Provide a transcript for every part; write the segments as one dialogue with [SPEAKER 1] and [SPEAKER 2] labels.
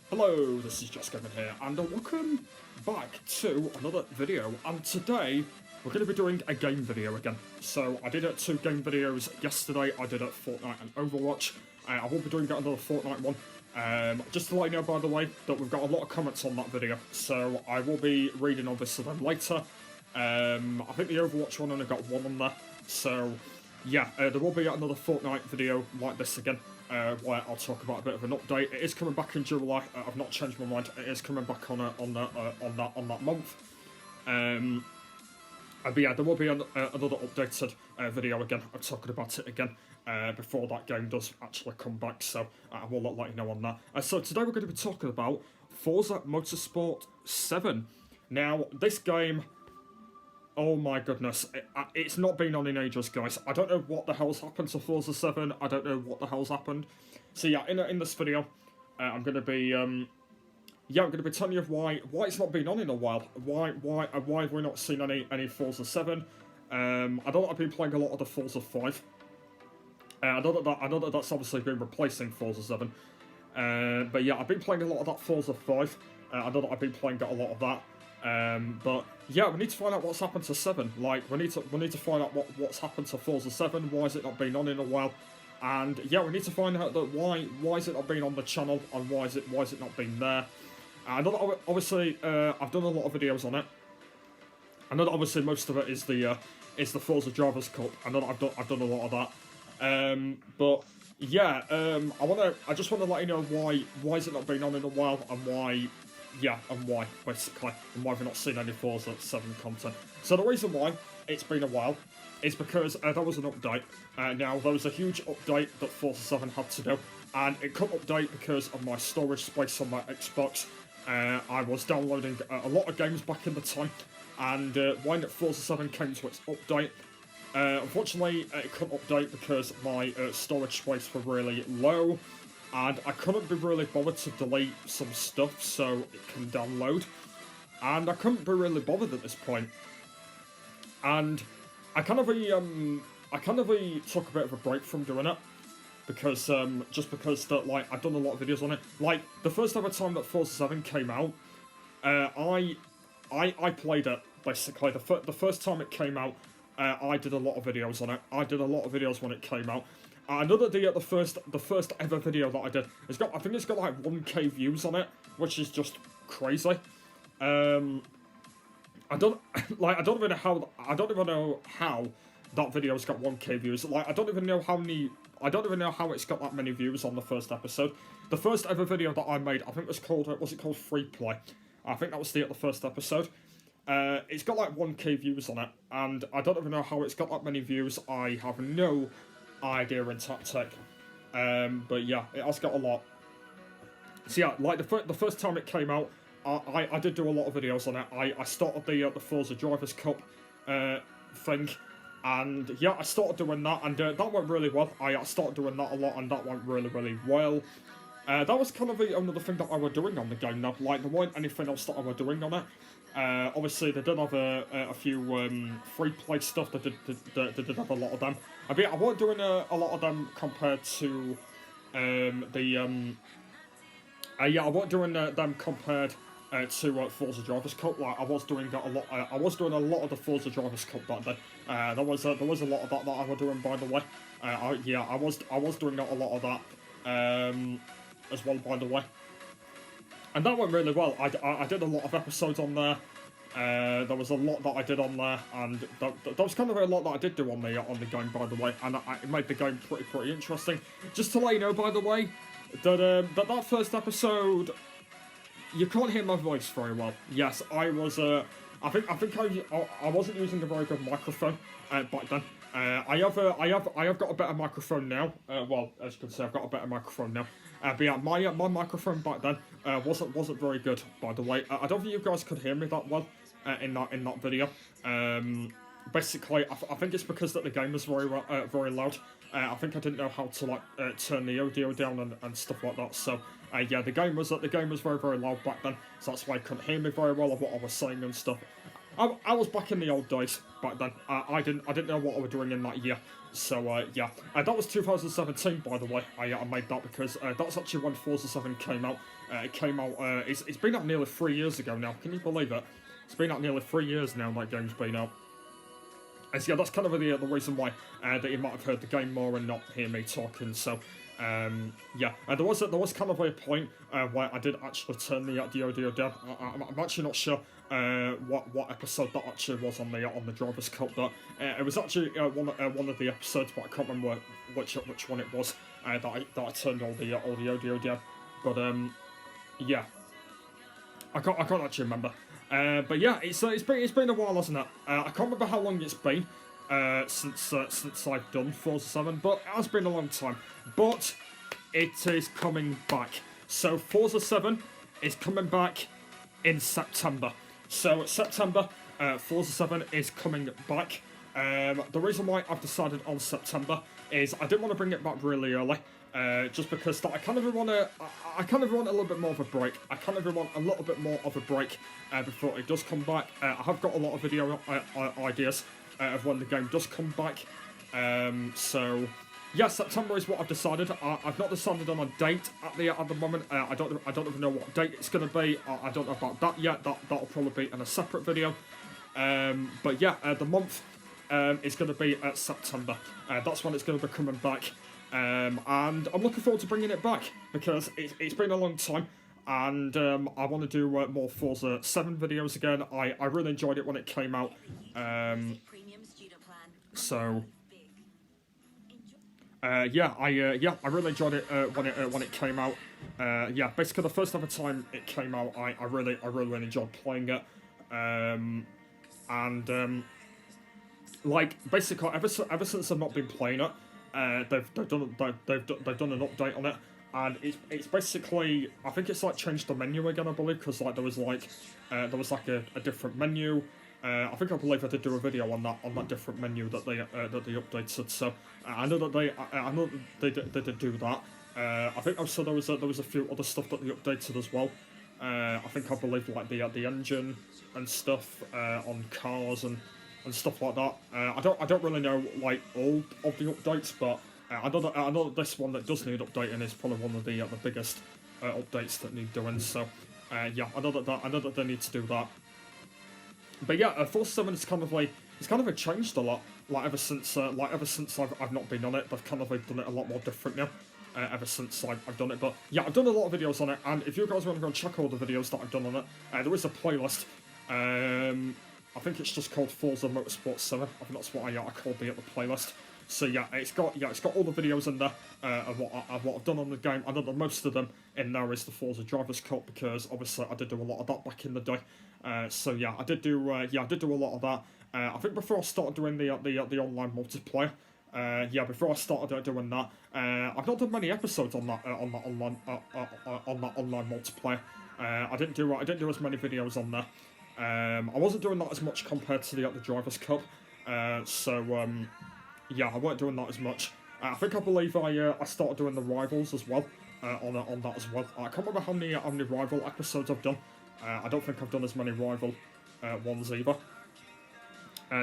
[SPEAKER 1] Hello, this is Just Gaming here, and welcome back to another video. And today we're going to be doing a game video again. So I did 2 game videos yesterday. I did Fortnite and Overwatch. I will be doing another Fortnite one. Just to let you know, by the way, that we've got a lot of comments on that video, so I will be reading all this to them later. I think the Overwatch one only got 1 on there, so yeah, there will be another Fortnite video like this again. Where I'll talk about a bit of an update. It is coming back in July. I've not changed my mind. It is coming back on that month. But yeah, there will be another updated video again. I'm talking about it again before that game does actually come back. So I will let you know on that. So today we're going to be talking about Forza Motorsport 7. Now this game, oh my goodness, it's not been on in ages, guys. I don't know what the hell's happened to Forza 7. I don't know what the hell's happened. So yeah, in this video, I'm going to be telling you why it's not been on in a while. Why have we not seen any Forza 7? I know that I've been playing a lot of the Forza 5. I know that that's obviously been replacing Forza 7. But yeah, I've been playing a lot of that Forza 5. I know that I've been playing a lot of that. But yeah, we need to find out what's happened to 7. Like, we need to find out what's happened to Forza 7. Why has it not been on in a while? And yeah, we need to find out that why has it not been on the channel, and why is it not been there? I know that obviously I've done a lot of videos on it. I know that obviously most of it is the Forza Drivers Cup. I know that I've done a lot of that. But yeah, I just want to let you know why has it not been on in a while, and why. Yeah, and why, basically, and why we've not seen any Forza 7 content. So the reason why it's been a while is because there was an update. Now, there was a huge update that Forza 7 had to do, and it couldn't update because of my storage space on my Xbox. I was downloading a lot of games back in the time, and when Forza 7 came to its update, unfortunately, it couldn't update because my storage space were really low. And I couldn't be really bothered to delete some stuff so it can download. And I couldn't be really bothered at this point. And I kind of took a bit of a break from doing it. Because, just because that, like, I've done a lot of videos on it. Like, the first ever time that Forza 7 came out, I played it, basically. The first time it came out, I did a lot of videos on it. I did a lot of videos when it came out. I know that the first ever video that I did, I think it's got like 1k views on it, which is just crazy. I don't even know how that video's got 1k views. Like, I don't even know how it's got that many views on the first episode. The first ever video that I made, I think was it called Free Play? I think that was the first episode. It's got like 1k views on it, and I don't even know how it's got that many views. I have no idea and tactic, but yeah, it has got a lot. So yeah, like the first time it came out, I did do a lot of videos on it. I started the Forza Drivers Cup thing, and yeah, I started doing that, and that went really well. I started doing that a lot, and that went really well. That was kind of another thing that I was doing on the game now. Like, there weren't anything else that I was doing on it. Obviously, they did have a few free play stuff. They did have a lot of them. I mean, I wasn't doing a lot of them compared to I wasn't doing them compared to Forza Drivers Cup. Like, I was doing a lot. I was doing a lot of the Forza Drivers Cup back then. There was a lot of that I was doing, by the way. I was doing a lot of that as well, by the way. And that went really well. I did a lot of episodes on there. There was a lot that I did on there, and that was kind of a lot that I did do on the game, by the way. And it made the game pretty interesting. Just to let you know, by the way, that first episode, you can't hear my voice very well. Yes, I was. I think I wasn't using a very good microphone back then. I have got a better microphone now. Well, as you can see, I've got a better microphone now. But yeah, my microphone back then wasn't very good, by the way. I don't think you guys could hear me that well in that video. Basically, I think it's because that the game was very loud. I think I didn't know how to like turn the audio down and stuff like that. So yeah, the game was very loud back then. So that's why I couldn't hear me very well of what I was saying and stuff. I was back in the old days back then. I didn't know what I was doing in that year. So yeah, that was 2017, by the way. I made that because that's actually when Forza 7 came out. It came out. It's been out nearly 3 years ago now. Can you believe it? It's been out nearly 3 years now. That game's been out. And so yeah, that's kind of the reason why that you might have heard the game more and not hear me talking. So yeah, there was kind of a point where I did actually turn the audio down. I'm actually not sure what episode that actually was on the Drivers' Cup, but it was actually one of the episodes, but I can't remember which one it was that I turned all the audio down. But yeah, I can't actually remember. But yeah, it's been a while, hasn't it? I can't remember how long it's been since I've done Forza 7, but it has been a long time. But it is coming back. So Forza 7 is coming back in September. So September, Forza 7 is coming back. The reason why I've decided on September is I didn't want to bring it back really early. Just because I kind of want a little bit more of a break. I kind of want a little bit more of a break before it does come back. I have got a lot of video ideas of when the game does come back. So yeah, September is what I've decided. I've not decided on a date at the moment. I don't even know what date it's going to be. I don't know about that yet. That'll probably be in a separate video. But yeah, the month is going to be September. That's when it's going to be coming back. And I'm looking forward to bringing it back because it's been a long time, and I want to do more Forza 7 videos again. I really enjoyed it when it came out. So yeah, I really enjoyed it when it came out. Yeah, basically the first ever time it came out, I really enjoyed playing it. Like basically ever since I've not been playing it. They've done an update on it, and it's basically, I think it's like changed the menu again, I believe, because like there was like a different menu. I believe I did do a video on that different menu that they updated. So I know that they did do that. I think also there was a few other stuff that they updated as well. I believe like the engine and stuff on cars and stuff like that. I don't really know like all of the updates, but I know that this one that does need updating is probably one of the biggest updates that need doing. So yeah, I know that they need to do that. But yeah, Forza 7 is kind of changed a lot. Like ever since I've not been on it, they've kind of done it a lot more different now. Ever since I've done it, but yeah, I've done a lot of videos on it, and if you guys want to go and check all the videos that I've done on it, there is a playlist. I think it's just called Forza Motorsport 7. I think that's what I called the playlist. So yeah, it's got all the videos in there of what I've done on the game. I know that most of them in there is the Forza Drivers' Cup, because obviously I did do a lot of that back in the day. So yeah, I did do a lot of that. I think before I started doing the online multiplayer. Yeah, before I started doing that, I've not done many episodes on that online multiplayer. I didn't do as many videos on there. I wasn't doing that as much compared to the Drivers' Cup. Yeah, I weren't doing that as much. I believe I started doing the rivals as well on that as well. I can't remember how many rival episodes I've done. I don't think I've done as many rival ones either.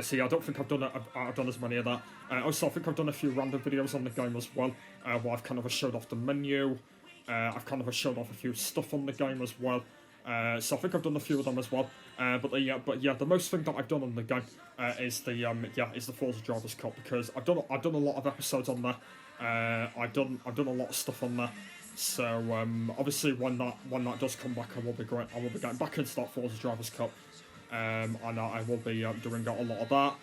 [SPEAKER 1] So yeah, I don't think I've done as many of that. Also, I think I've done a few random videos on the game as well, where I've kind of showed off the menu. I've kind of showed off a few stuff on the game as well. So I think I've done a few of them as well. But yeah, the most thing that I've done on the game is the Forza Drivers' Cup, because I've done a lot of episodes on there. I've done a lot of stuff on there. So obviously when that does come back, I will be getting back into that Forza Drivers' Cup. And I will be doing a lot of that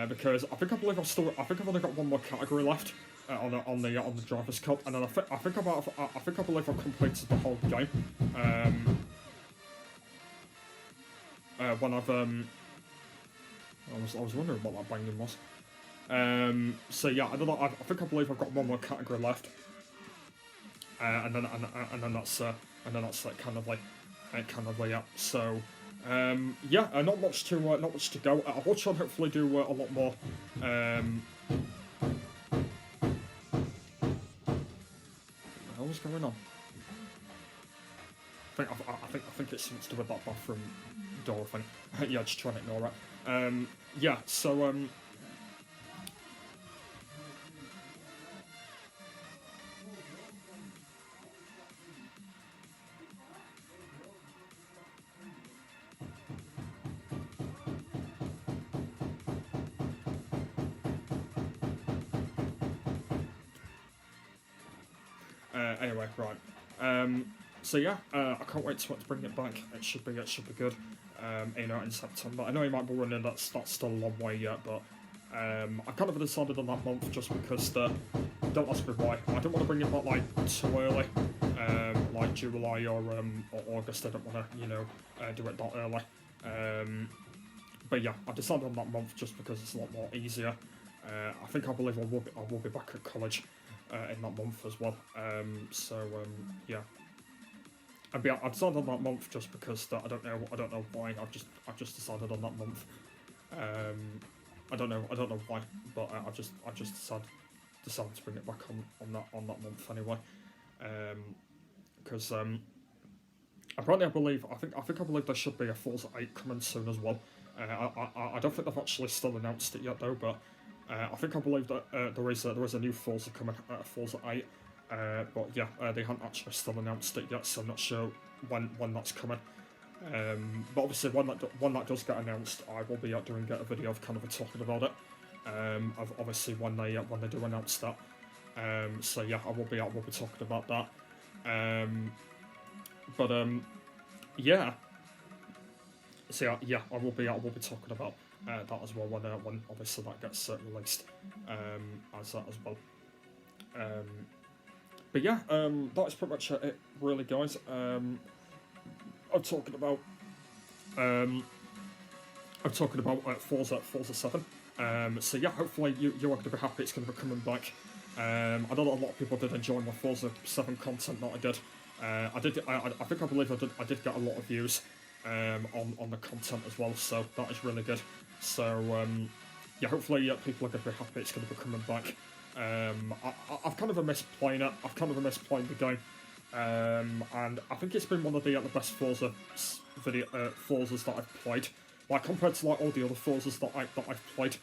[SPEAKER 1] because I believe I've only got one more category left on the Drivers' Cup, and then I believe I've completed the whole game. When I've I was wondering what that banging was. So yeah, I believe I've got one more category left, and then that's kind of like yeah. So yeah, not much to go. I will try and hopefully do a lot more. What was going on? I think it's something to do with that bathroom door, I think. Yeah, just try and ignore it. Yeah, so, anyway, right. So yeah, I can't wait to bring it back. It should be good. You know, in September. I know you might be wondering that's still a long way yet, but I kind of decided on that month just because don't ask me why. I don't want to bring it back like too early, like July or August. I don't want to, you know, do it that early. But yeah, I decided on that month just because it's a lot more easier. I think I believe I will be back at college in that month as well. Yeah. I decided on that month just because I don't know why. I've just decided on that month. I don't know why, but I just decided to bring it back on that month anyway. Because apparently I believe there should be a Forza 8 coming soon as well. I don't think they've actually still announced it yet though, but I believe that there is a new Forza coming, Forza 8. But yeah, they haven't actually still announced it yet, so I'm not sure when that's coming. But obviously when that does get announced, I will be doing a video of kind of talking about it. Of obviously when they do announce that. So yeah, I will be talking about that. Yeah. So yeah, I will be talking about that as well when obviously that gets released as well. But yeah, that is pretty much it, really, guys. I'm talking about Forza 7. So yeah, hopefully you're going to be happy it's going to be coming back. I know that a lot of people did enjoy my Forza 7 content that I did. I believe I did get a lot of views on the content as well, so that is really good. So yeah, hopefully people are going to be happy it's going to be coming back. I've kind of missed playing it. I've kind of missed playing the game, and I think it's been one of the best Forzas that I've played. Like compared to like all the other Forzas that I've played,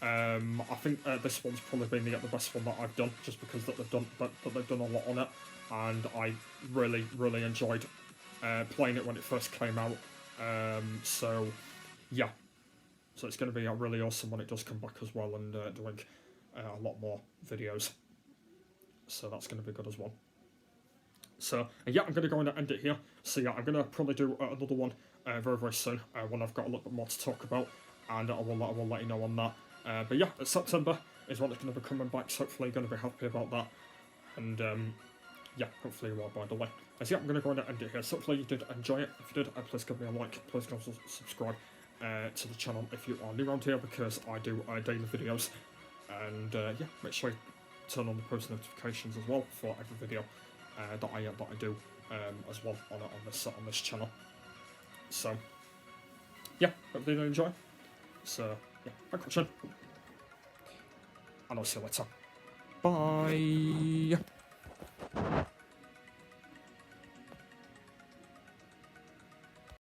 [SPEAKER 1] I think this one's probably been the best one that I've done, just because they've done a lot on it, and I really enjoyed playing it when it first came out. So yeah, so it's going to be really awesome when it does come back as well, and doing a lot more videos. So that's going to be good as well. So yeah, I'm going to go and end it here. So yeah, I'm going to probably do another one very soon when I've got a little bit more to talk about, and I will let you know on that. But yeah, September is when it's going to be coming back, so hopefully you're going to be happy about that. And yeah, hopefully you are, by the way. So yeah, I'm going to go and end it here. So hopefully you did enjoy it. If you did, please give me a like. Please also subscribe to the channel if you are new around here, because I do daily videos. And yeah, make sure you turn on the post notifications as well for every video that I do as well on this channel. So yeah, hopefully you enjoy. So yeah, thanks for watching, and I'll see you later. Bye.